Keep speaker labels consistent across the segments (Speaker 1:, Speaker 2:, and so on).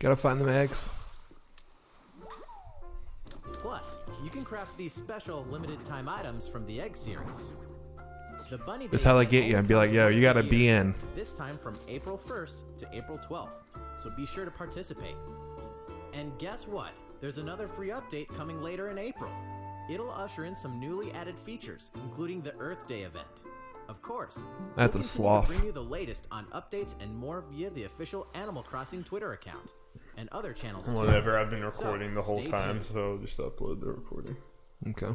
Speaker 1: Gotta find them eggs.
Speaker 2: Plus, you can craft these special limited time items from the egg series. The bunny
Speaker 1: That's how they get you and be like, yo, you gotta be in.
Speaker 2: This time from April 1st to April 12th, so be sure to participate. And guess what? There's another free update coming later in April. It'll usher in some newly added features, including the Earth Day event. Of course,
Speaker 1: that's a sloth.
Speaker 2: We'll bring you the latest on updates and more via the official Animal Crossing Twitter account and other channels too.
Speaker 3: Whatever, I've been recording the whole time, so I'll just upload the recording.
Speaker 1: Okay.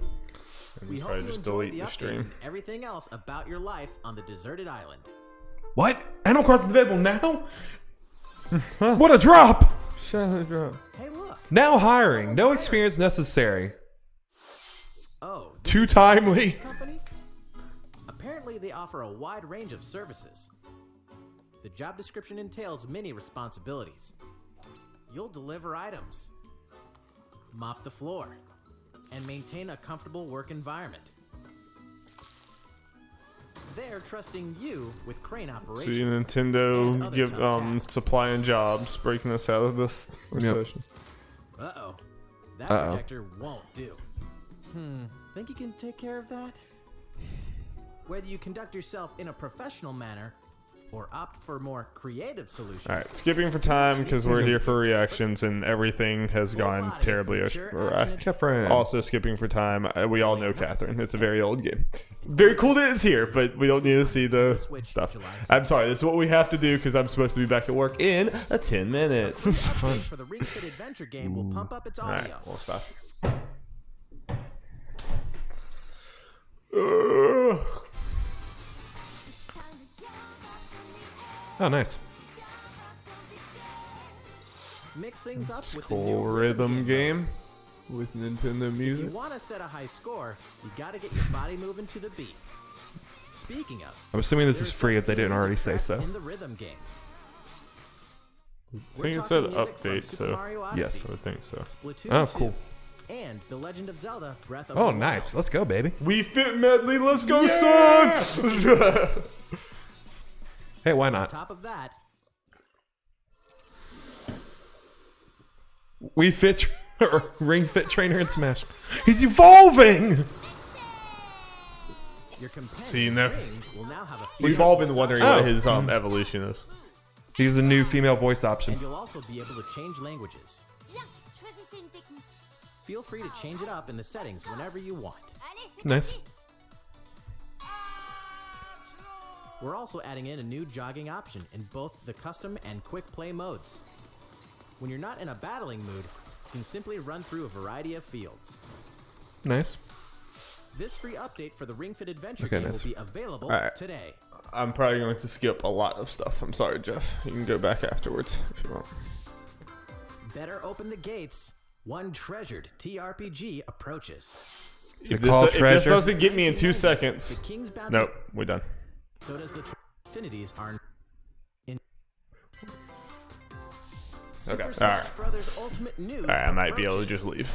Speaker 2: We hope you enjoyed the updates and everything else about your life on the deserted island.
Speaker 1: What? Animal Crossing is available now? What a drop!
Speaker 2: Hey, look.
Speaker 1: Now hiring. No experience necessary.
Speaker 2: Oh,
Speaker 1: too timely.
Speaker 2: Company? Apparently, they offer a wide range of services. The job description entails many responsibilities. You'll deliver items, mop the floor, and maintain a comfortable work environment. They're trusting you with crane operation.
Speaker 3: See, Nintendo give supplying jobs, breaking us out of this recession.
Speaker 2: Uh-oh. That projector won't do. Think you can take care of that? Whether you conduct yourself in a professional manner or opt for more creative solutions.
Speaker 3: Alright, skipping for time because we're here for reactions and everything has gone terribly awry. Also skipping for time, we all know Catherine. It's a very old game. Very cool that it's here, but we don't need to see the stuff. I'm sorry, this is what we have to do because I'm supposed to be back at work in 10 minutes.
Speaker 2: For the Ring Fit Adventure game will pump up its audio.
Speaker 3: Alright, we'll stop.
Speaker 1: Oh, nice.
Speaker 2: Mix things up with
Speaker 3: cool
Speaker 2: the new
Speaker 3: rhythm game with Nintendo
Speaker 2: If
Speaker 3: music.
Speaker 2: you want to set a high score, you got to get your body moving to the beat. Speaking of,
Speaker 1: I'm assuming this is free if they didn't already say so.
Speaker 2: In the rhythm game.
Speaker 3: I think it said update, so
Speaker 1: yes,
Speaker 3: I would think so.
Speaker 2: Splatoon
Speaker 1: Oh,
Speaker 2: 2,
Speaker 1: cool.
Speaker 2: And The Legend of Zelda: Breath of
Speaker 1: Oh,
Speaker 2: the Wild.
Speaker 1: nice. Let's go, baby.
Speaker 3: We Fit Medley, let's go, son!
Speaker 1: Hey, why
Speaker 2: On
Speaker 1: not?
Speaker 2: top of that,
Speaker 1: We Fit Ring Fit Trainer in Smash. He's evolving!
Speaker 2: your companion
Speaker 3: See, no.
Speaker 2: Ring will now have a
Speaker 3: We've
Speaker 2: female
Speaker 3: all been
Speaker 2: voice
Speaker 3: wondering
Speaker 2: option,
Speaker 3: what his evolution is.
Speaker 1: He's a new female voice option.
Speaker 2: and you'll also be able to change languages. Feel free to change it up in the settings whenever you want.
Speaker 1: Nice.
Speaker 2: We're also adding in a new jogging option in both the custom and quick play modes. When you're not in a battling mood, you can simply run through a variety of fields.
Speaker 1: Nice.
Speaker 2: This free update for the Ring Fit Adventure
Speaker 1: Okay,
Speaker 2: game
Speaker 1: nice.
Speaker 2: will be available today.
Speaker 3: I'm probably going to skip a lot of stuff. I'm sorry, Jeff. You can go back afterwards if you want.
Speaker 2: Better open the gates. One treasured TRPG approaches.
Speaker 3: If
Speaker 1: called
Speaker 3: this
Speaker 1: treasure?
Speaker 3: doesn't get me in 2 seconds.
Speaker 2: The King's Bounty.
Speaker 3: Nope, we're done.
Speaker 2: So does the Affinities are in. Super Smash Brothers Ultimate News.
Speaker 3: Alright, I might be able to
Speaker 2: approaches.
Speaker 3: just leave.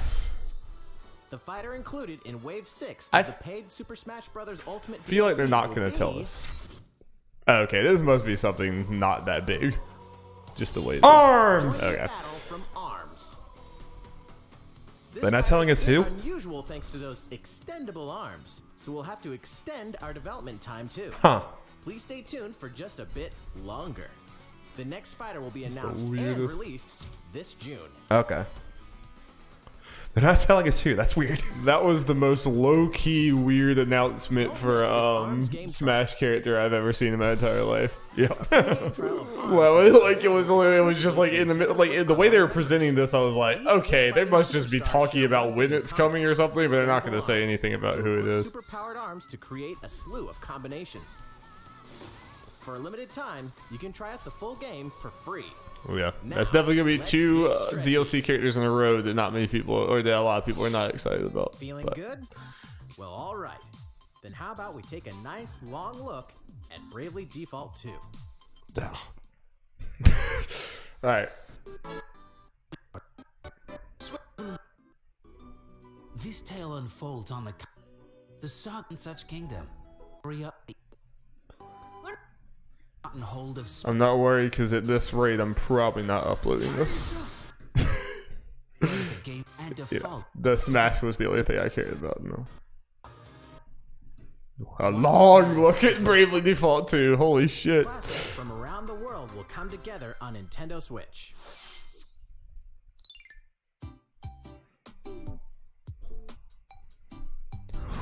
Speaker 2: The fighter included in Wave 6
Speaker 3: I
Speaker 2: of the paid Super Smash Brothers Ultimate
Speaker 3: feel like they're
Speaker 2: DLC
Speaker 3: not
Speaker 2: will
Speaker 3: going to tell
Speaker 2: be
Speaker 3: us. Okay, this must be something not that big. Just the way it
Speaker 1: Arms!
Speaker 2: Join the
Speaker 3: Okay.
Speaker 2: battle from Arms. This
Speaker 1: They're not
Speaker 2: fight
Speaker 1: telling
Speaker 2: is
Speaker 1: us who?
Speaker 2: unusual thanks to those extendable arms, so we'll have to extend our development time too.
Speaker 1: Huh.
Speaker 2: Please stay tuned for just a bit longer. The next fighter will be announced and
Speaker 3: weirdest.
Speaker 2: released this June.
Speaker 1: Okay. They're not telling us who. That's weird.
Speaker 3: That was the most low-key weird announcement
Speaker 2: Don't
Speaker 3: for
Speaker 2: miss this Arms game
Speaker 3: Smash character I've ever seen in my entire life.
Speaker 1: Yeah.
Speaker 2: Game trial of Arms
Speaker 3: Well, like it was just like in the middle, like in the way they were presenting this, I was like, okay, they must just be talking about when it's coming or something, but they're not going to say anything about
Speaker 2: So
Speaker 3: who it
Speaker 2: equip
Speaker 3: is.
Speaker 2: Super-powered arms to create a slew of combinations. For a limited time, you can try out the full game for free.
Speaker 3: Oh, yeah,
Speaker 2: Now,
Speaker 3: that's definitely gonna be
Speaker 2: let's
Speaker 3: 2
Speaker 2: get stretchy.
Speaker 3: DLC characters in a row that not many people, or that a lot of people are not excited about.
Speaker 2: Feeling
Speaker 3: but-
Speaker 2: good? Well, all right. Then how about we take a nice long look at Bravely Default 2?
Speaker 3: All right.
Speaker 4: This tale unfolds on the Sock and Such Kingdom. Hurry up. And hold world of
Speaker 3: I'm not worried because at this rate, I'm probably not uploading this.
Speaker 4: the game and
Speaker 3: Yeah,
Speaker 4: default.
Speaker 3: the Smash was the only thing I cared about. No. A long look at Bravely Default 2. Holy shit.
Speaker 2: Classics from around the world will come together on Nintendo Switch.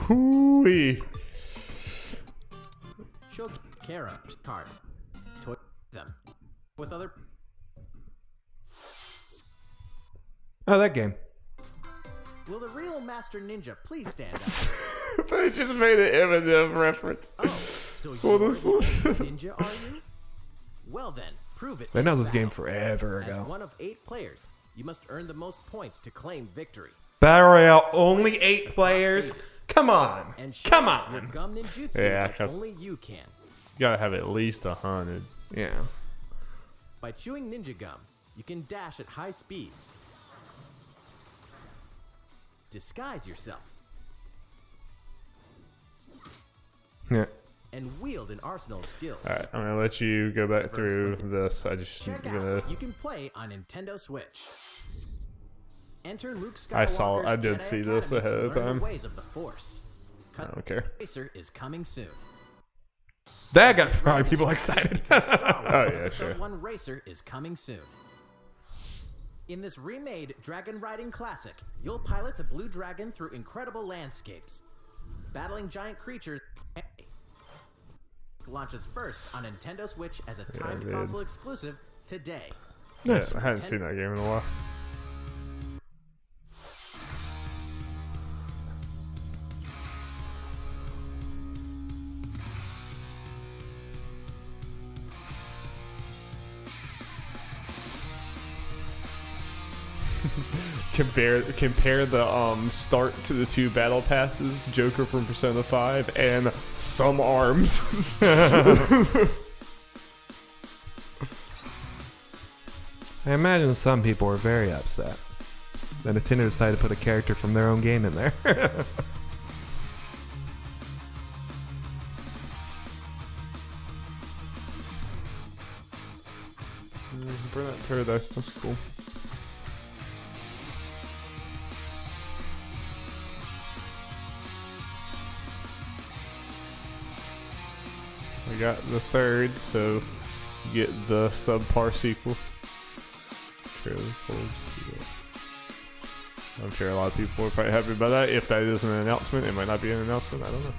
Speaker 3: Hooey.
Speaker 2: Show Kara cards. Toy them with other.
Speaker 1: Oh, that game.
Speaker 2: Will the real Master Ninja please stand up?
Speaker 3: They just made an Eminem reference.
Speaker 2: Oh, so
Speaker 3: Well,
Speaker 2: you're
Speaker 3: this-
Speaker 2: the ninja, are you? Well then, prove it.
Speaker 1: They
Speaker 2: in
Speaker 1: announced this
Speaker 2: battle.
Speaker 1: game forever
Speaker 2: As
Speaker 1: ago.
Speaker 2: one of 8 players, you must earn the most points to claim victory.
Speaker 1: Battle Royale, only 8 players? Come on.
Speaker 2: And show
Speaker 1: Come
Speaker 2: off your
Speaker 1: on.
Speaker 2: gum ninjutsu
Speaker 3: Yeah,
Speaker 2: like
Speaker 3: 'cause-
Speaker 2: only you can.
Speaker 3: You gotta have at least 100.
Speaker 1: Yeah.
Speaker 2: By chewing ninja gum, you can dash at high speeds, disguise yourself,
Speaker 1: Yeah.
Speaker 2: and wield an arsenal of skills.
Speaker 3: Alright, I'm gonna let you go back through this. I just
Speaker 2: Check out
Speaker 3: gonna.
Speaker 2: what you can play on Nintendo Switch. Enter Luke Skywalker's
Speaker 3: I did
Speaker 2: Jedi
Speaker 3: see this
Speaker 2: Academy
Speaker 3: ahead
Speaker 2: to
Speaker 3: of
Speaker 2: learn
Speaker 3: time.
Speaker 2: the ways of the Force.
Speaker 3: I don't care.
Speaker 2: Racer is coming soon.
Speaker 1: That got probably people excited.
Speaker 2: Because Star Wars
Speaker 3: Oh, yeah,
Speaker 2: Episode
Speaker 3: sure.
Speaker 2: 1 Racer is coming soon. In this remade dragon riding classic, you'll pilot the Blue Dragon through incredible landscapes, battling giant creatures. Launches first on Nintendo Switch as a timed
Speaker 3: dude.
Speaker 2: console exclusive today.
Speaker 1: Nice.
Speaker 3: Yeah, I hadn't seen that game in a while. compare the start to the 2 battle passes, Joker from Persona 5 and some arms.
Speaker 1: I imagine some people were very upset that Nintendo decided to put a character from their own game in there.
Speaker 3: Burnout Paradise, that's cool. We got the 3rd, so you get the subpar sequel. I'm sure a lot of people are probably happy about that. If that is an announcement, it might not be an announcement. I don't know.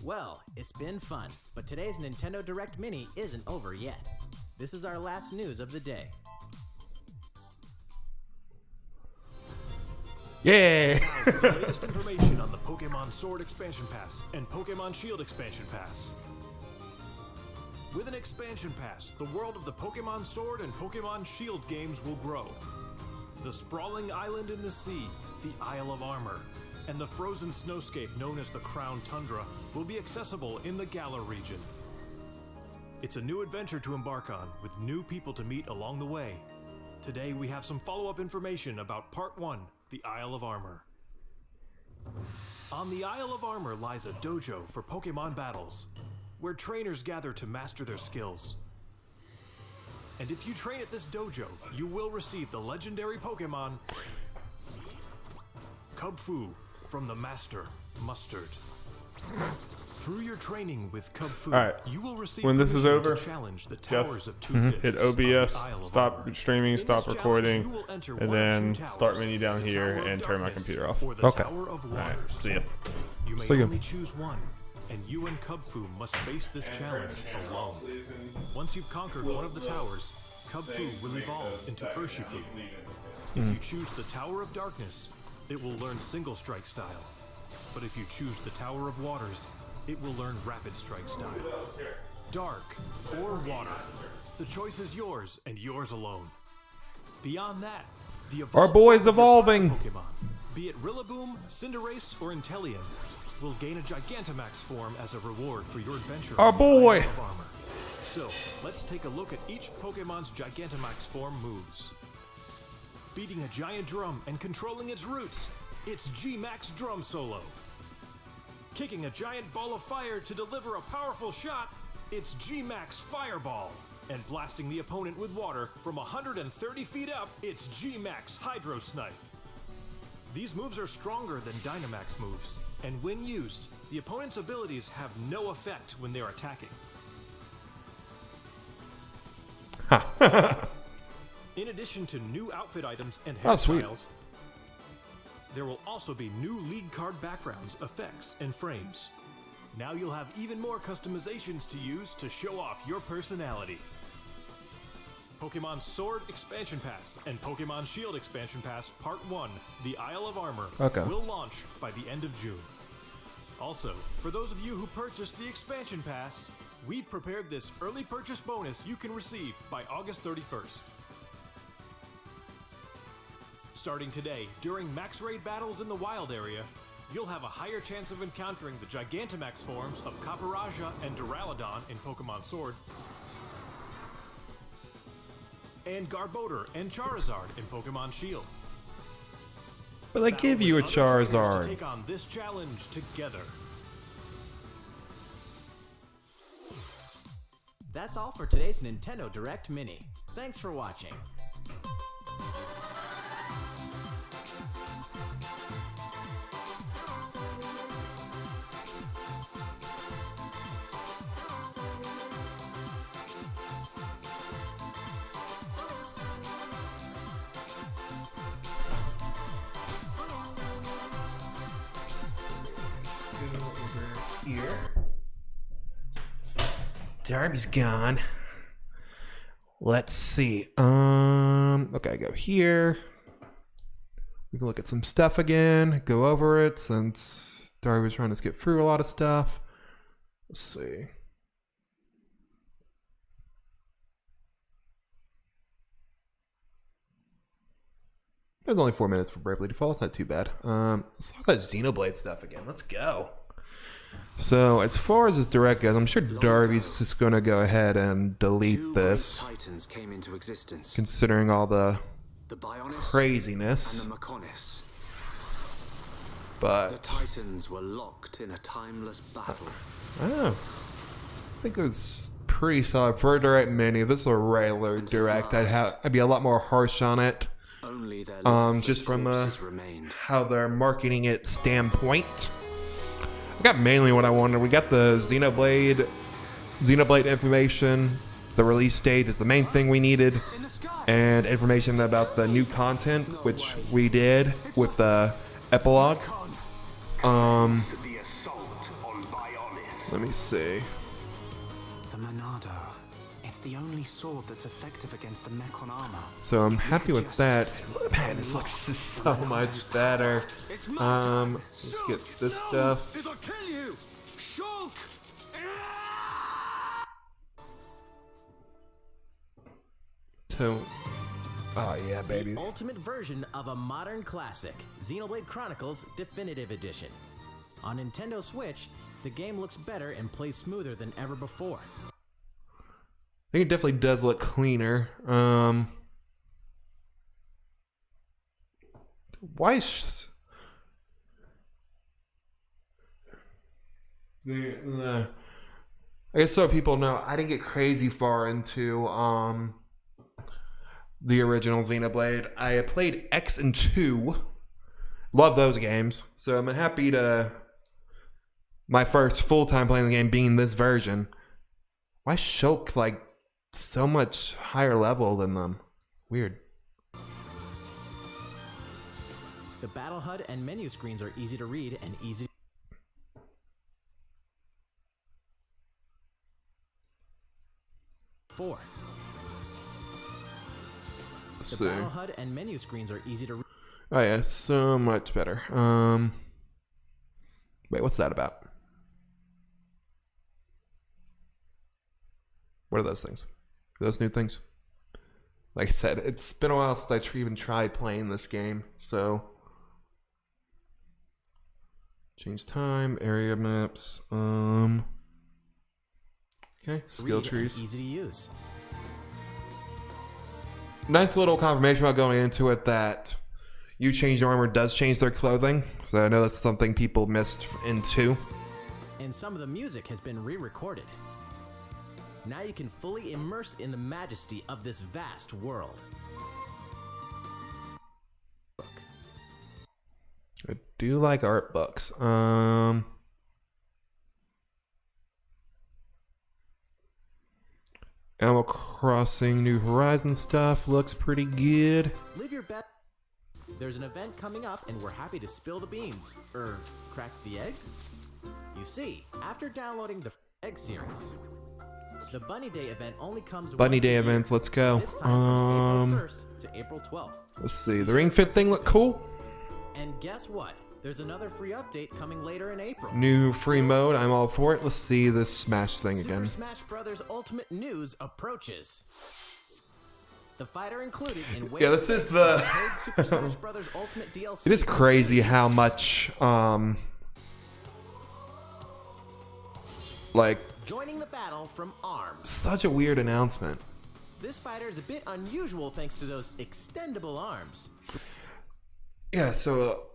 Speaker 2: Well, it's been fun, but today's Nintendo Direct Mini isn't over yet. This is our last news of the day.
Speaker 1: Yeah.
Speaker 5: For the latest information on the Pokemon Sword Expansion Pass and Pokemon Shield Expansion Pass. With an expansion pass, the world of the Pokemon Sword and Pokemon Shield games will grow. The sprawling island in the sea, the Isle of Armor, and the frozen snowscape known as the Crown Tundra will be accessible in the Galar region. It's a new adventure to embark on, with new people to meet along the way. Today we have some follow-up information about Part 1, the Isle of Armor. On the Isle of Armor lies a dojo for Pokemon battles, where trainers gather to master their skills. And if you train at this dojo, you will receive the legendary Pokemon Kubfu from the Master Mustard. Through your training with Kubfu,
Speaker 3: Alright,
Speaker 5: you will receive
Speaker 3: when this is
Speaker 5: permission
Speaker 3: over,
Speaker 5: to challenge the
Speaker 3: Jeff,
Speaker 5: towers of Two Fists
Speaker 3: hit
Speaker 5: on the
Speaker 3: OBS,
Speaker 5: Isle of
Speaker 3: stop
Speaker 5: Armor.
Speaker 3: streaming,
Speaker 5: In
Speaker 3: stop
Speaker 5: this challenge,
Speaker 3: recording,
Speaker 5: you will enter
Speaker 3: and
Speaker 5: one of
Speaker 3: then
Speaker 5: two towers,
Speaker 3: start menu down
Speaker 5: the
Speaker 3: here
Speaker 5: Tower of
Speaker 3: and turn my
Speaker 5: Darkness
Speaker 3: computer off.
Speaker 5: or the
Speaker 1: Okay.
Speaker 5: Tower of
Speaker 3: Alright,
Speaker 5: Waters.
Speaker 3: see ya.
Speaker 5: You may
Speaker 1: See ya.
Speaker 5: only choose one, and you and Kubfu must face this challenge alone. Once you've conquered one of the towers, Kubfu will evolve into Urshifu. If you choose the Tower of Darkness, it will learn Single Strike style. But if you choose the Tower of Waters, it will learn Rapid Strike style. Dark or Water. The choice is yours and yours alone. Beyond that, the
Speaker 1: Our boy's evolving.
Speaker 5: Pokemon, be it Rillaboom, Cinderace, or Inteleon, will gain a Gigantamax form as a reward for your adventure.
Speaker 1: Oh boy!
Speaker 5: Isle of Armor. So, let's take a look at each Pokemon's Gigantamax form moves. Beating a giant drum and controlling its roots, it's G-Max Drum Solo. Kicking a giant ball of fire to deliver a powerful shot, it's G-Max Fireball. And blasting the opponent with water from 130 feet up, it's G-Max Hydro Snipe. These moves are stronger than Dynamax moves, and when used, the opponent's abilities have no effect when they're attacking. In addition to new outfit items and hairstyles, there will also be new league card backgrounds, effects, and frames. Now you'll have even more customizations to use to show off your personality. Pokemon Sword Expansion Pass and Pokemon Shield Expansion Pass Part 1, the Isle of Armor, will launch by the end of June. Also, for those of you who purchased the Expansion Pass, we've prepared this early purchase bonus you can receive by August 31st. Starting today, during Max Raid battles in the Wild area, you'll have a higher chance of encountering the Gigantamax forms of Caparaja and Duraludon in Pokemon Sword, and Garbodor and Charizard in Pokemon Shield.
Speaker 1: But I give you a Charizard.
Speaker 5: To take on this challenge together.
Speaker 2: That's all for today's Nintendo Direct Mini. Thanks for watching.
Speaker 1: Here. Darby's gone. Let's see. Okay, go here. We can look at some stuff again, go over it since Darby's trying to skip through a lot of stuff. Let's see. There's only 4 minutes for Bravely Default. It's not too bad. Let's talk about Xenoblade stuff again. Let's go. So as far as this direct goes, I'm sure Darby's just going to go ahead and delete this,
Speaker 4: titans came into existence,
Speaker 1: considering all the
Speaker 4: Bionis
Speaker 1: craziness.
Speaker 4: and the Mechonis.
Speaker 1: But
Speaker 4: The titans were locked in a timeless battle.
Speaker 1: I think it was pretty solid for a direct mini. If this was a regular direct, I'd be a lot more harsh on it.
Speaker 4: Only their
Speaker 1: Just from
Speaker 4: remained.
Speaker 1: how they're marketing it standpoint. I got mainly what I wanted. We got the Xenoblade information. The release date is the main thing we needed, and information about the new content, which we did with the epilogue. Let me see.
Speaker 4: The Monado. It's the only sword that's effective against the Mechon armor.
Speaker 1: So I'm happy with that. Man, this looks so much better. Let's get this stuff.
Speaker 5: It'll kill you! Shulk!
Speaker 1: So, oh yeah, baby.
Speaker 2: The ultimate version of a modern classic, Xenoblade Chronicles Definitive Edition. On Nintendo Switch, the game looks better and plays smoother than ever before.
Speaker 1: I think it definitely does look cleaner. Why is I guess so people know I didn't get crazy far into the original Xenoblade. I played X and 2. Love those games. So I'm happy to my first full time playing the game being this version. Why is Shulk like so much higher level than them? Weird.
Speaker 2: The battle HUD and menu screens are easy to read and easy to... The battle HUD and menu screens are easy to read.
Speaker 1: Oh yeah, so much better. Wait, what's that about? What are those things? Are those new things? Like I said, it's been a while since I even tried playing this game, so Change time, area maps. Okay, skill trees.
Speaker 2: Easy to use.
Speaker 1: Nice little confirmation about going into it that you change armor does change their clothing. So I know that's something people missed in 2.
Speaker 2: And some of the music has been re-recorded. Now you can fully immerse in the majesty of this vast world.
Speaker 1: I do like art books. Animal Crossing New Horizons stuff looks pretty good.
Speaker 2: Leave your bet. There's an event coming up, and we're happy to spill the beans. Crack the eggs? You see, after downloading the egg series, the Bunny Day event only comes
Speaker 1: Bunny
Speaker 2: once
Speaker 1: Day
Speaker 2: a year,
Speaker 1: events, let's go.
Speaker 2: this time from April 1st to April 12th.
Speaker 1: Let's see. The Ring Fit thing look cool.
Speaker 2: And guess what? There's another free update coming later in April.
Speaker 1: New free mode. I'm all for it. Let's see this Smash thing again.
Speaker 2: Super Smash Bros. Ultimate news approaches. The fighter included in Wave
Speaker 1: Yeah, this
Speaker 2: 6
Speaker 1: is the-
Speaker 2: of paid Super Smash Bros. Ultimate DLC.
Speaker 1: It is crazy how much, like,
Speaker 2: Joining the battle from ARMS.
Speaker 1: such a weird announcement.
Speaker 2: This fighter is a bit unusual thanks to those extendable arms.
Speaker 1: Yeah, so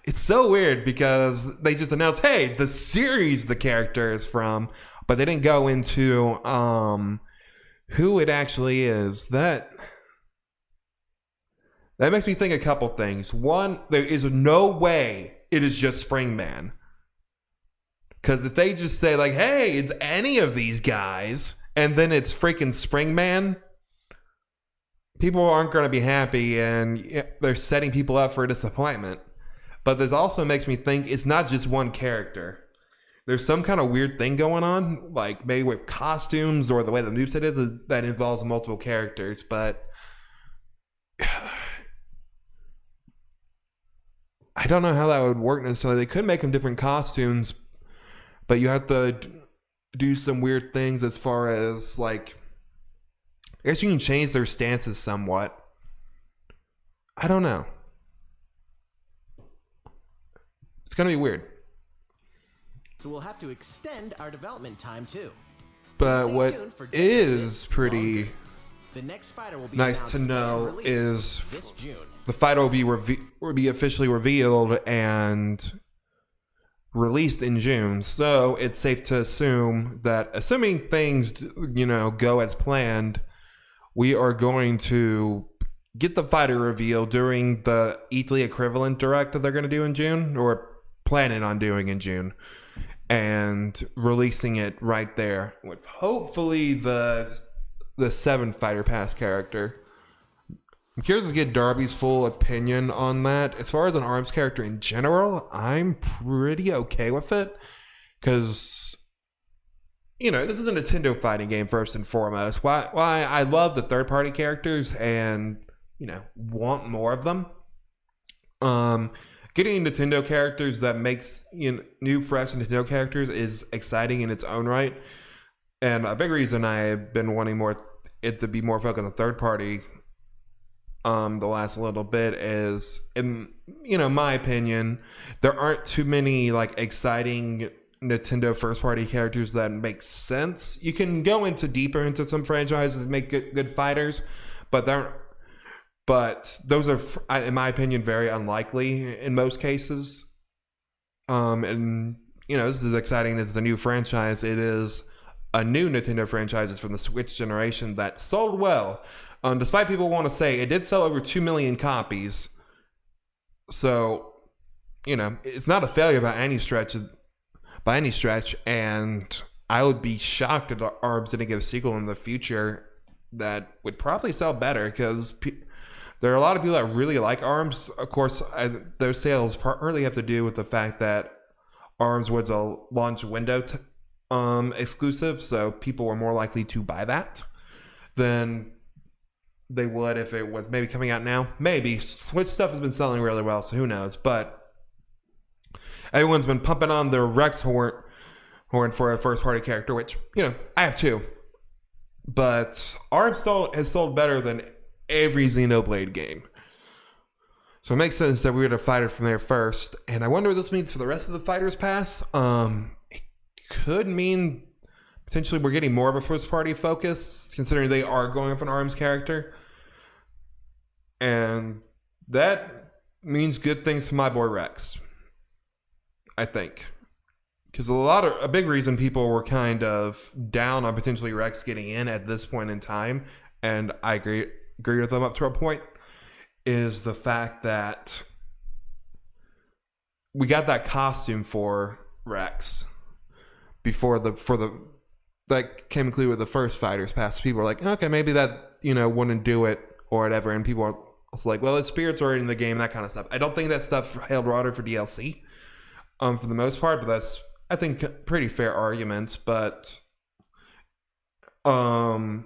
Speaker 1: it's so weird because they just announced, hey, the series the character is from, but they didn't go into who it actually is. That makes me think a couple things. One, there is no way it is just Springman. Because if they just say, like, hey, it's any of these guys, and then it's freaking Springman, people aren't going to be happy, and they're setting people up for disappointment. But this also makes me think it's not just one character. There's some kind of weird thing going on, like maybe with costumes or the way the moveset is that involves multiple characters. But I don't know how that would work necessarily. They could make them different costumes, but you have to do some weird things as far as, like, I guess you can change their stances somewhat. I don't know. It's going to be weird.
Speaker 2: So we'll have to extend our development time too.
Speaker 1: But
Speaker 2: Stay
Speaker 1: what
Speaker 2: tuned for just a
Speaker 1: is
Speaker 2: bit
Speaker 1: pretty
Speaker 2: longer. The next fighter will be
Speaker 1: nice
Speaker 2: announced
Speaker 1: to
Speaker 2: and
Speaker 1: know
Speaker 2: released
Speaker 1: is
Speaker 2: this June.
Speaker 1: the fighter will be officially revealed and released in June. So it's safe to assume that, assuming things, go as planned, we are going to get the fighter reveal during the E3 equivalent direct that they're going to do in June, or planning on doing in June, and releasing it right there with hopefully the 7th fighter pass character. I'm curious to get Darby's full opinion on that. As far as an ARMS character in general, I'm pretty okay with it, because this is a Nintendo fighting game first and foremost. Why I love the third-party characters and want more of them. Getting Nintendo characters that makes new, fresh Nintendo characters is exciting in its own right. And a big reason I've been wanting it to be more focused on the third party the last little bit is, in my opinion, there aren't too many like exciting Nintendo first party characters that make sense. You can go deeper into some franchises and make good fighters, but those are, in my opinion, very unlikely in most cases. And this is exciting. This is a new franchise. It is a new Nintendo franchise. It's from the Switch generation that sold well. Despite people want to say it did sell over 2 million copies. So, it's not a failure by any stretch. And I would be shocked if ARMS didn't get a sequel in the future that would probably sell better, because there are a lot of people that really like ARMS. Of course, their sales partly have to do with the fact that ARMS was a launch window exclusive, so people were more likely to buy that than they would if it was maybe coming out now. Maybe. Switch stuff has been selling really well, so who knows. But everyone's been pumping on the Rex horn for a first-party character, which, I have too. But ARMS has sold better than every Xenoblade game. So it makes sense that we would have fighter from there first. And I wonder what this means for the rest of the Fighters Pass. It could mean potentially we're getting more of a first party focus, considering they are going with an ARMS character. And that means good things to my boy Rex, I think. Because a big reason people were kind of down on potentially Rex getting in at this point in time, and I agree with them up to a point, is the fact that we got that costume for Rex before that came included with the first Fighters Pass. People were like, okay, maybe that, wouldn't do it or whatever. And people are also like, well, his spirit's already in the game, that kind of stuff. I don't think that stuff held water for DLC, for the most part, but that's, I think, pretty fair arguments. But ARMS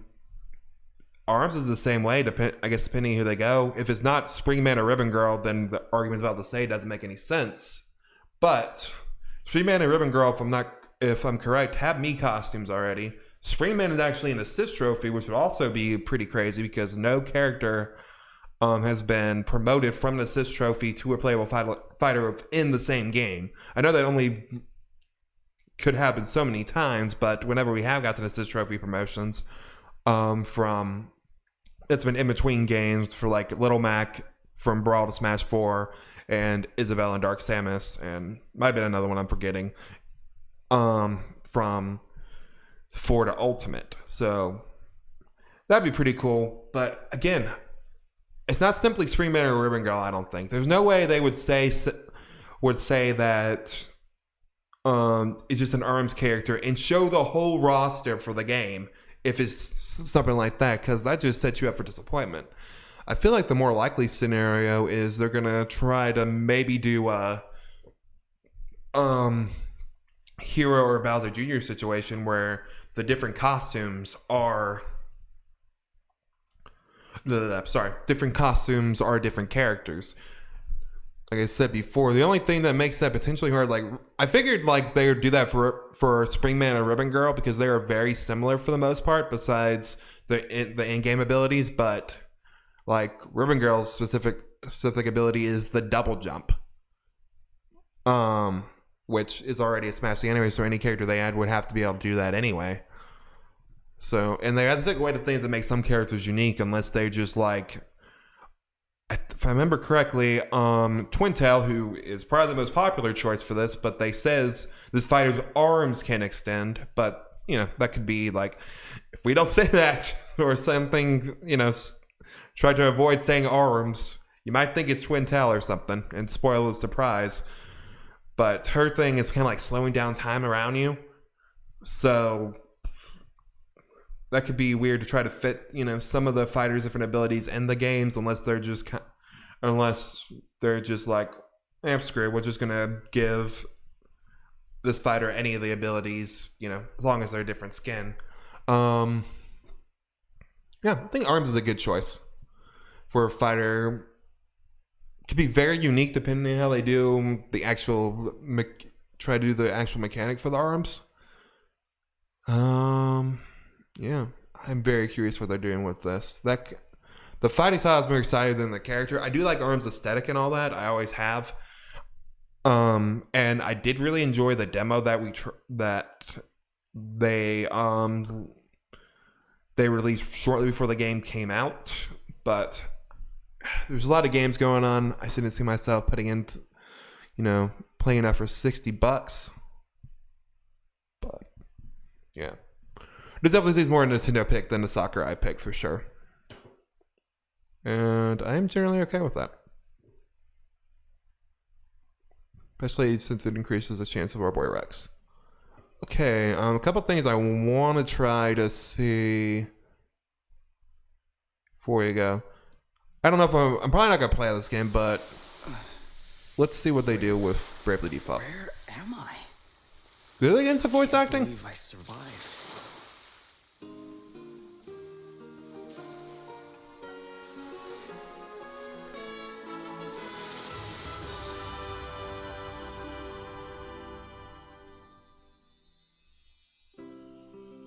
Speaker 1: is the same way, I guess, depending who they go. If it's not Springman or Ribbon Girl, then the arguments about to say doesn't make any sense. But Springman and Ribbon Girl, if I'm correct, have me costumes already. Springman is actually an assist trophy, which would also be pretty crazy because no character has been promoted from an assist trophy to a playable fighter within the same game. I know that only could happen so many times, but whenever we have got to assist trophy promotions, it's been in between games for like Little Mac from Brawl to Smash 4 and Isabelle and Dark Samus, and might have been another one I'm forgetting, from 4 to Ultimate. So that'd be pretty cool. But again, it's not simply Springman or Ribbon Girl, I don't think. There's no way they would say that it's just an ARMS character and show the whole roster for the game if it's something like that, because that just sets you up for disappointment. I feel like the more likely scenario is they're going to try to maybe do a Hero or Bowser Jr. situation where the different costumes are different characters. Like I said before, the only thing that makes that potentially hard, like I figured like they would do that for Springman and Ribbon Girl because they are very similar for the most part, besides the in-game abilities. But like Ribbon Girl's specific ability is the double jump, which is already a Smash thing anyway. So any character they add would have to be able to do that anyway. So, and they have to take away the things that make some characters unique, unless they just like, if I remember correctly, Twintail, who is probably the most popular choice for this, but they says this fighter's arms can extend, but that could be like, if we don't say that or something, try to avoid saying arms, you might think it's Twintail or something and spoil the surprise. But her thing is kind of like slowing down time around you, so that could be weird to try to fit, some of the fighters' different abilities in the games, unless they're just like, screw it, we're just gonna give this fighter any of the abilities, as long as they're a different skin. Yeah, I think ARMS is a good choice for a fighter. Could be very unique depending on how they do the actual try to do the actual mechanic for the ARMS. Yeah, I'm very curious what they're doing with this. The fighting style is more exciting than the character. I do like ARMS aesthetic and all that. I always have. And I did really enjoy the demo that they released shortly before the game came out. But there's a lot of games going on. I shouldn't see myself putting into, playing that for $60. But yeah. This definitely seems more a Nintendo pick than a Sakurai pick for sure. And I am generally okay with that. Especially since it increases the chance of our boy Rex. Okay, a couple things I want to try to see before we go. I don't know if I'm probably not going to play this game, but let's see what they do with Bravely Default.
Speaker 4: Where am I?
Speaker 1: Do they get into voice acting?
Speaker 4: I believe I survived.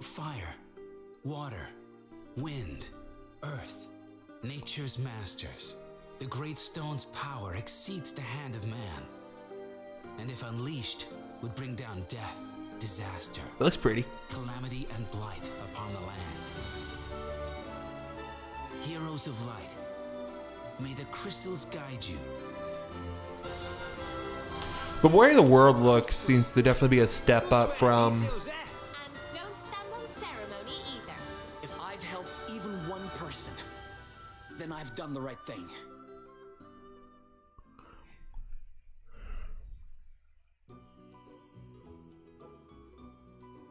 Speaker 4: Fire, water, wind, earth, nature's masters. The Great Stone's power exceeds the hand of man, and if unleashed, would bring down death, disaster,
Speaker 1: It looks pretty.
Speaker 4: calamity, and blight upon the land. Heroes of light, may the crystals guide you.
Speaker 1: The way the world looks seems to definitely be a step up from.
Speaker 6: And don't stand on ceremony either.
Speaker 7: If I've helped even one person, then I've done the right thing.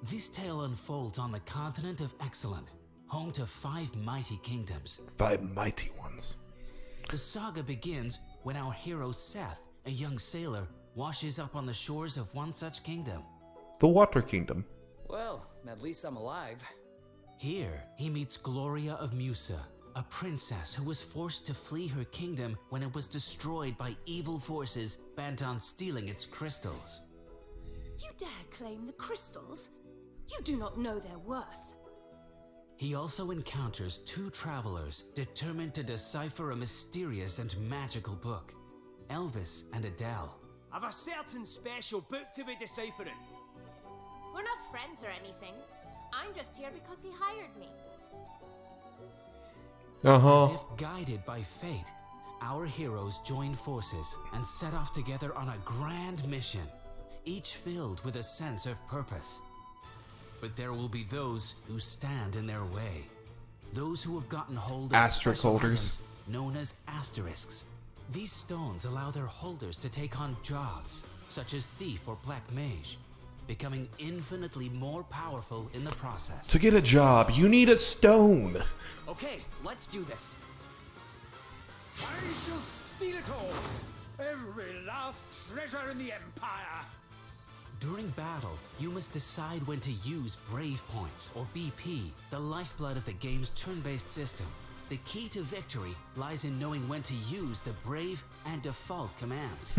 Speaker 4: This tale unfolds on the continent of Excellent, home to 5 mighty kingdoms.
Speaker 1: 5 mighty ones.
Speaker 4: The saga begins when our hero Seth, a young sailor, washes up on the shores of one such kingdom.
Speaker 1: The Water Kingdom.
Speaker 7: Well, at least I'm alive.
Speaker 4: Here, he meets Gloria of Musa, a princess who was forced to flee her kingdom when it was destroyed by evil forces bent on stealing its crystals.
Speaker 8: You dare claim the crystals? You do not know their worth.
Speaker 4: He also encounters 2 travelers determined to decipher a mysterious and magical book, Elvis and Adele.
Speaker 9: I've a certain special book to be deciphering.
Speaker 6: We're not friends or anything. I'm just here because he hired me.
Speaker 1: Uh-huh.
Speaker 4: As if guided by fate, our heroes join forces and set off together on a grand mission, each filled with a sense of purpose. But there will be those who stand in their way. Those who have gotten hold of
Speaker 1: Asterisk
Speaker 4: special
Speaker 1: holders.
Speaker 4: items known as asterisks. These stones allow their holders to take on jobs, such as thief or black mage, becoming infinitely more powerful in the process.
Speaker 1: To get a job, you need a stone.
Speaker 7: Okay, let's do this.
Speaker 9: I shall steal it all. Every last treasure in the Empire.
Speaker 4: During battle, you must decide when to use Brave Points, or BP, the lifeblood of the game's turn-based system. The key to victory lies in knowing when to use the Brave and Default commands.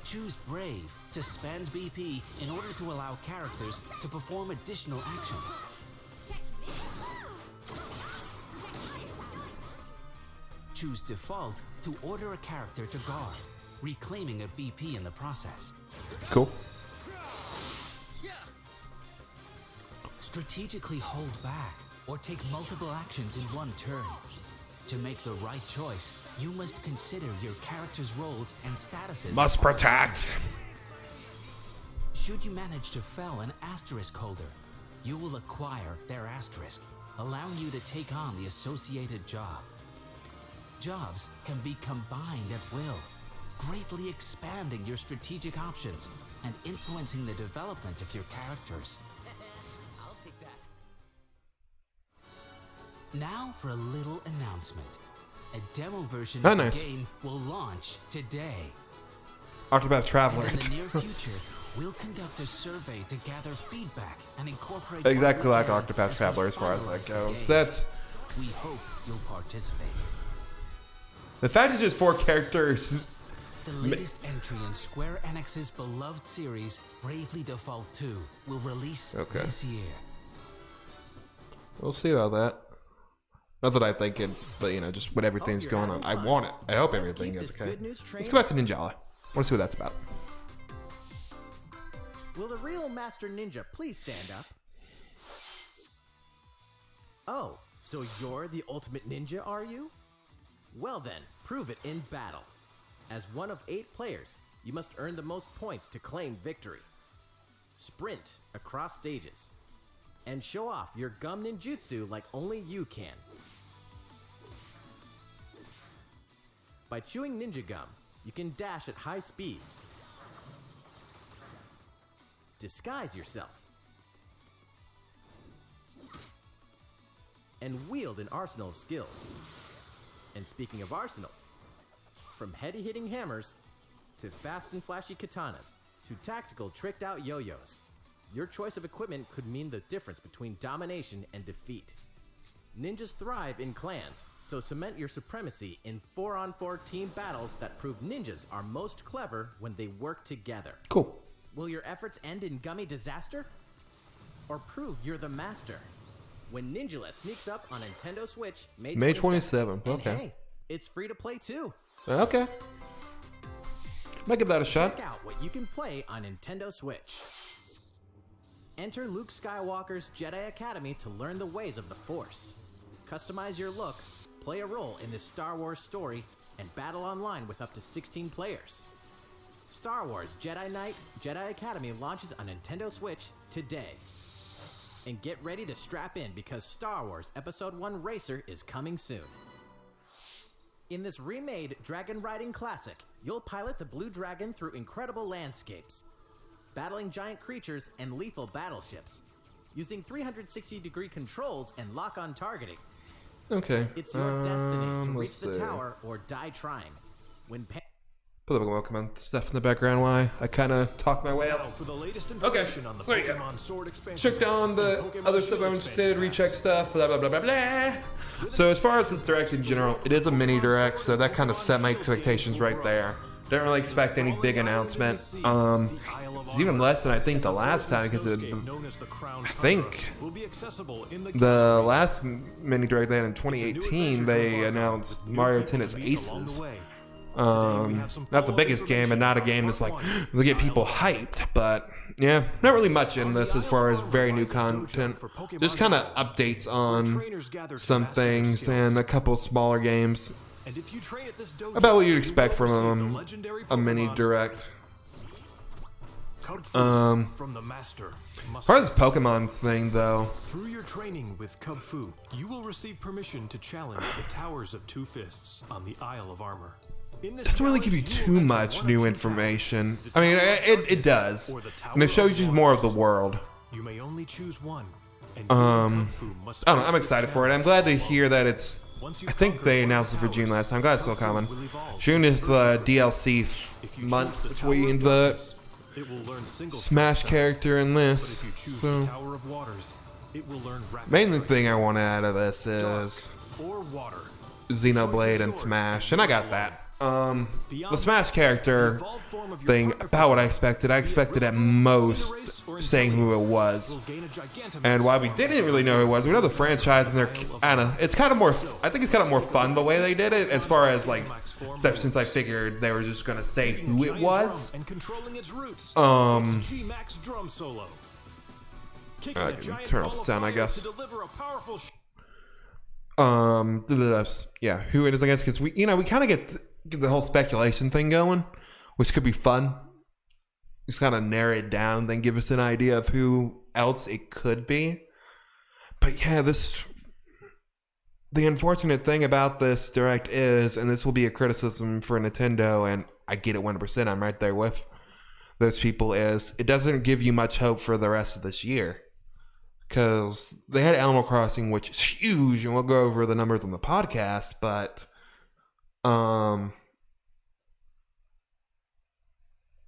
Speaker 4: Choose Brave to spend BP in order to allow characters to perform additional actions. Choose Default to order a character to guard, reclaiming a BP in the process.
Speaker 1: Cool.
Speaker 4: Strategically hold back or take multiple actions in one turn. To make the right choice, you must consider your character's roles and statuses.
Speaker 1: Must protect.
Speaker 4: Should you manage to fell an asterisk holder, you will acquire their asterisk, allowing you to take on the associated job. Jobs can be combined at will, greatly expanding your strategic options and influencing the development of your characters.
Speaker 7: I'll take that.
Speaker 4: Now for a little announcement. A demo version
Speaker 1: Oh,
Speaker 4: of
Speaker 1: nice.
Speaker 4: the game will launch today.
Speaker 1: Octopath Traveler.
Speaker 4: And in the near future, we'll conduct a survey to gather feedback and incorporate
Speaker 1: Exactly
Speaker 4: what we
Speaker 1: like
Speaker 4: can
Speaker 1: Octopath
Speaker 4: as
Speaker 1: Traveler
Speaker 4: we
Speaker 1: as far as
Speaker 4: finalize
Speaker 1: that
Speaker 4: the
Speaker 1: goes.
Speaker 4: game.
Speaker 1: That's
Speaker 4: We hope you'll participate.
Speaker 1: the fact it's just 4 characters.
Speaker 4: The latest entry in Square Enix's beloved series, Bravely Default 2, will release
Speaker 1: Okay.
Speaker 4: this year.
Speaker 1: We'll see about that. Not that I think it, but you know, just with everything's
Speaker 2: you're
Speaker 1: going on, I
Speaker 2: having
Speaker 1: want it.
Speaker 2: fun.
Speaker 1: I hope
Speaker 2: Let's
Speaker 1: everything
Speaker 2: keep
Speaker 1: is
Speaker 2: this
Speaker 1: okay.
Speaker 2: good news train
Speaker 1: Let's go back to Ninjala. Want to see what that's about.
Speaker 2: Will the real Master Ninja please stand up? Oh, so you're the ultimate ninja, are you? Well then, prove it in battle. As one of 8 players, you must earn the most points to claim victory. Sprint across stages. And show off your gum ninjutsu like only you can. By chewing ninja gum, you can dash at high speeds. Disguise yourself. And wield an arsenal of skills. And speaking of arsenals, from heady-hitting hammers to fast and flashy katanas to tactical tricked-out yo-yos, your choice of equipment could mean the difference between domination and defeat. Ninjas thrive in clans, so cement your supremacy in 4-on-4 team battles that prove ninjas are most clever when they work together.
Speaker 1: Cool.
Speaker 2: Will your efforts end in gummy disaster? Or prove you're the master? When Ninjala sneaks up on Nintendo Switch May
Speaker 1: 27th,
Speaker 2: And
Speaker 1: okay.
Speaker 2: hey, It's free to play too.
Speaker 1: Okay. Might give that a shot.
Speaker 2: Check out what you can play on Nintendo Switch. Enter Luke Skywalker's Jedi Academy to learn the ways of the Force. Customize your look, play a role in this Star Wars story, and battle online with up to 16 players. Star Wars Jedi Knight Jedi Academy launches on Nintendo Switch today. And get ready to strap in because Star Wars Episode 1 Racer is coming soon. In this remade dragon riding classic, you'll pilot the Blue Dragon through incredible landscapes, battling giant creatures and lethal battleships, using 360-degree controls and lock-on targeting.
Speaker 1: Okay.
Speaker 2: It's your destiny to reach the tower or die trying. When
Speaker 1: put the Pokemon stuff in the background while I kind of talk my way up.
Speaker 5: For the latest information on the
Speaker 1: So yeah,
Speaker 5: Pokemon Sword expansion
Speaker 1: check down the other stuff I interested, recheck stuff, blah blah blah blah blah. So as far as this direct in general, it is a mini direct, so that kind of set my expectations right there. Didn't really expect any big announcement. It's even less than I think the last time because I think the last mini direct they had in 2018 they announced Mario Tennis Aces. Not the biggest game and not a game that's like to get people hyped, but yeah, not really much in this as far as very new content. Just kind of updates on some things and a couple smaller games about what you'd expect from a mini direct. As far as this Pokemon's thing, though,
Speaker 5: through your training with Cub Fu, you will receive permission to challenge the Towers of Two Fists on the Isle of Armor.
Speaker 1: It doesn't really give you too much new information. I mean, it does, and it shows you more of the world.
Speaker 5: You may only choose one.
Speaker 1: I don't know, I'm excited for it. I'm glad to hear that it's. I think they announced it for June last time. I'm glad it's still coming. June is the DLC month between the Smash character and this. So, main thing I want out of this is Xenoblade and Smash, and I got that. The Smash character thing, about what I expected. I expected at most saying who it was. And while we didn't really know who it was, we know the franchise and they're, I don't know, it's kind of more, I think it's kind of more fun the way they did it, as far as like, except since I figured they were just going to say who it was. I can turn off the sound, I guess. Yeah, who it is, I guess, because we kind of get the whole speculation thing going, which could be fun. Just kind of narrow it down, then give us an idea of who else it could be. But yeah, the unfortunate thing about this direct is, and this will be a criticism for Nintendo, and I get it 100%, I'm right there with those people, is it doesn't give you much hope for the rest of this year. Because they had Animal Crossing, which is huge, and we'll go over the numbers on the podcast, but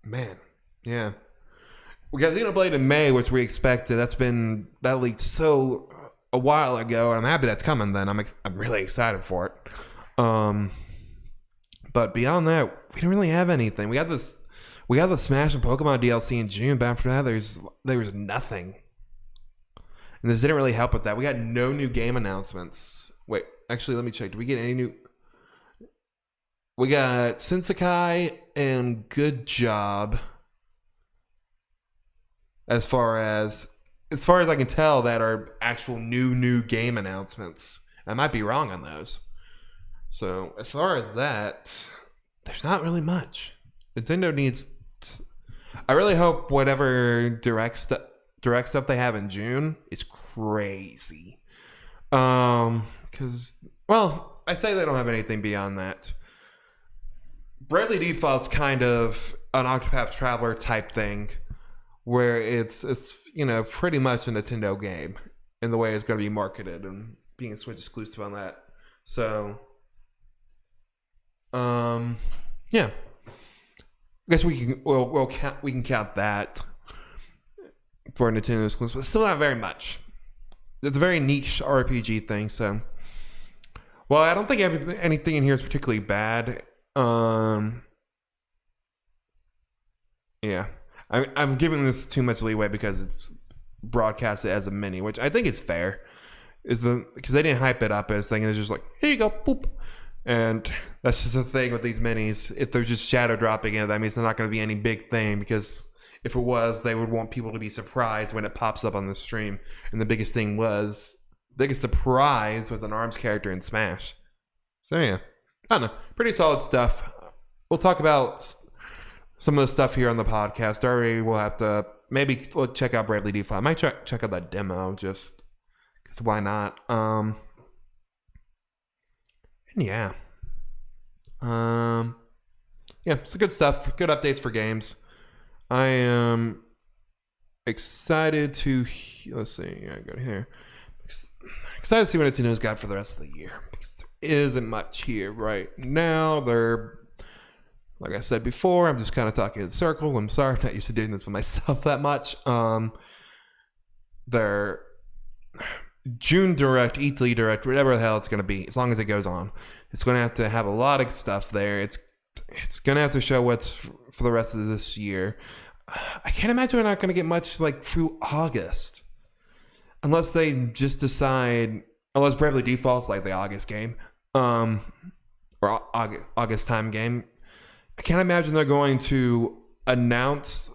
Speaker 1: man, yeah. We got Xenoblade in May, which we expected. That leaked so a while ago, and I'm happy that's coming then. I'm really excited for it. But beyond that, we don't really have anything. We got the Smash and Pokemon DLC in June, but after that, there was nothing. And this didn't really help with that. We got no new game announcements. Wait, actually, let me check. Did we get any new? We got Sensekai and Good Job. As far as I can tell, that are actual new game announcements. I might be wrong on those. So as far as that, there's not really much. Nintendo needs. I really hope whatever direct stuff they have in June is crazy. Because, well, I say they don't have anything beyond that. Bravely Default's kind of an Octopath Traveler type thing, where it's pretty much a Nintendo game in the way it's going to be marketed and being a Switch exclusive on that. So, yeah, I guess we can count that for Nintendo exclusive, but still not very much. It's a very niche RPG thing, so. Well, I don't think anything in here is particularly bad. Yeah. I'm giving this too much leeway because it's broadcasted as a mini, which I think is fair. Because they didn't hype it up as thing, it's just like, here you go, boop. And that's just the thing with these minis. If they're just shadow dropping it, that means they're not going to be any big thing, because if it was, they would want people to be surprised when it pops up on the stream. And the biggest surprise was an ARMS character in Smash. So yeah, I don't know. Pretty solid stuff. We'll talk about some of the stuff here on the podcast. Already, we'll have to maybe check out Bravely Default. I might check out that demo just because why not? And yeah. Yeah, it's good stuff. Good updates for games. I am excited to let's see. I got here. Excited to see what Nintendo's got for the rest of the year, because there isn't much here right now. They're, like I said before, I'm just kind of talking in circles. I'm sorry, I'm not used to doing this with myself that much. Their June Direct, E3 Direct, whatever the hell it's going to be, as long as it goes on, it's going to have a lot of stuff there. It's going to have to show what's for the rest of this year. I can't imagine we're not going to get much like through August, unless they just decide, unless Bravely Default's like the August game, or August time game. I can't imagine they're going to announce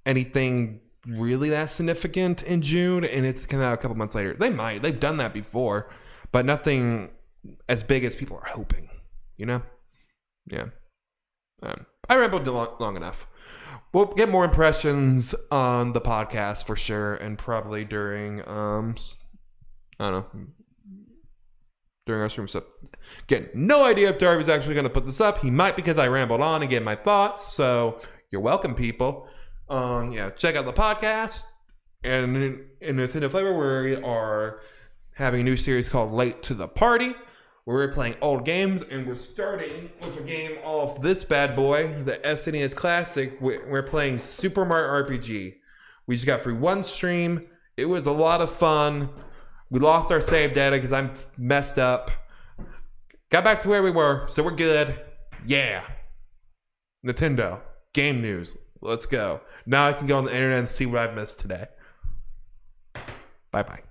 Speaker 1: anything really that significant in June and it's come out a couple months later. They might. They've done that before, but nothing as big as people are hoping, you know? Yeah. I rambled long enough. We'll get more impressions on the podcast for sure, and probably during, I don't know, during our stream stuff. Again, no idea if Darby's actually going to put this up. He might, because I rambled on and gave my thoughts. So you're welcome, people. Yeah, check out the podcast. And in Nintendo Flavor, we are having a new series called Late to the Party, where we're playing old games, and we're starting with a game off this bad boy, the SNES Classic. We're playing Super Mario RPG. We just got through one stream. It was a lot of fun. We lost our save data because I'm messed up. Got back to where we were, so we're good. Yeah. Nintendo. Game news. Let's go. Now I can go on the internet and see what I've missed today. Bye-bye.